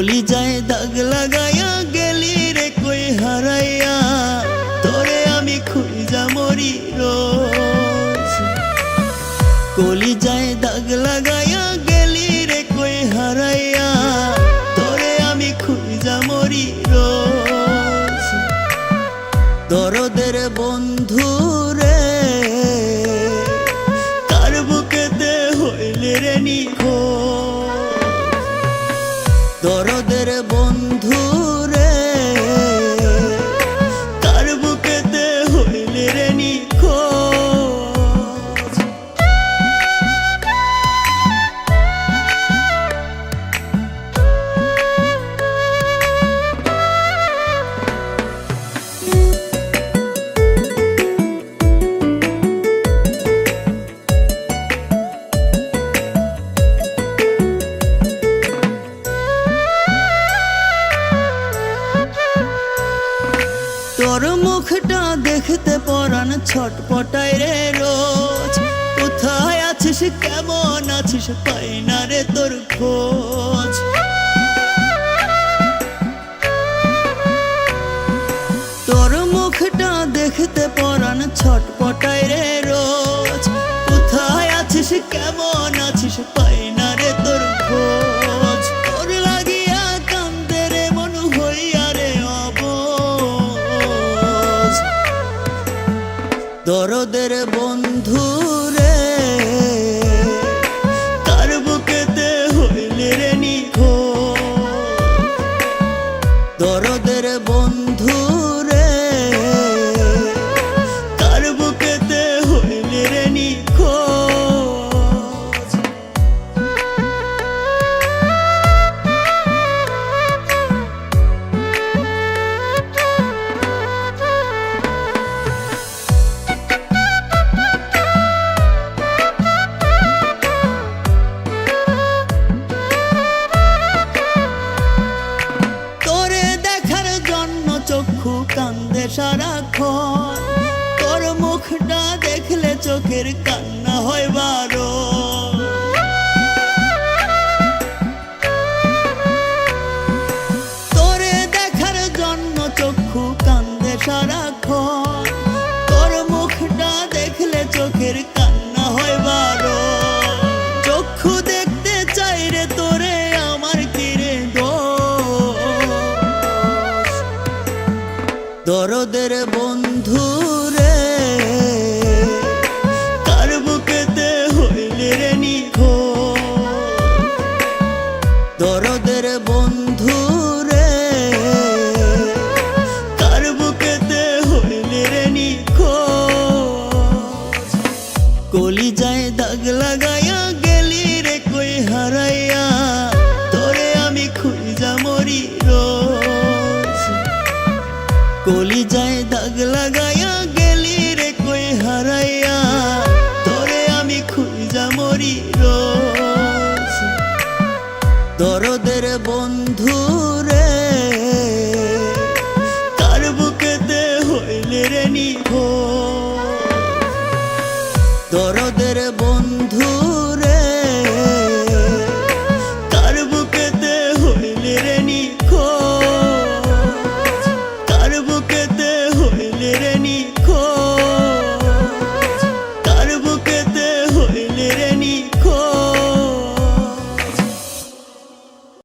কলিজায় দাগ লাগাইয়া গেলি রে কই হারাইয়া, তোরে আমি খুঁজা মরি রোজ। কলিজায় দাগ লাগাইয়া গেলি রে কই হারাইয়া, তোরে আমি খুঁজা মরি রোজ। দরদের বন্ধু রে তার বুকেতে হইলে রে নিখোঁজ। দরদের বন্ধু রে তার বুকেতে হইলে রে নিখোঁজ। তোর মুখটা দেখতে পরাণ ছটপটায় রে রোজ। কোথায় আছিস কেমন আছিস পাই না রে তোর খোঁজ। তোর মুখটা দেখতে পরাণ ছটপটায় রে রোজ। কোথায় আছিস কেমন আছিস পাই না রে তোর খোঁজ। তোর লাগিয়া কান্দে রে মন হইয়া রে অবুঝ। দরদের বন্ধু রে তার বুকেতে হইলে রে নিখোঁজ। দরদের বন্ধু রে তার বুকেতে হইলে রে নিখোঁজ। চক্ষু কান্দে সারাক্ষণ, তোর মুখটা দেখলে চোখের কান্না হয় বারণ। তোরে দেখার জন্য চক্ষু কান্দে সারাক্ষণ, তোর মুখটা দেখলে চোখের কান্না হয় বারণ। চক্ষু দেখতে চাই রে তোরে আমার কিরে দোষ। দরদের বন্ধু রে তার বুকেতে হইলে রে নিখোঁজ। দরদের বন্ধু রে তার বুকেতে হইলে রে নিখোঁজ। কলিজায় দাগ লাগাইয়া গেলি রে কই হারাইয়া, তোরে আমি খুঁজা মরি রোজ। কলিজায় দাগ লাগাইয়া গেলি রে কই হারাইয়া, তোরে আমি খুঁজা মরি রোজ। দরদের বন্ধু রে তার বুকেতে হইলে রে নিখোঁজ। দরদের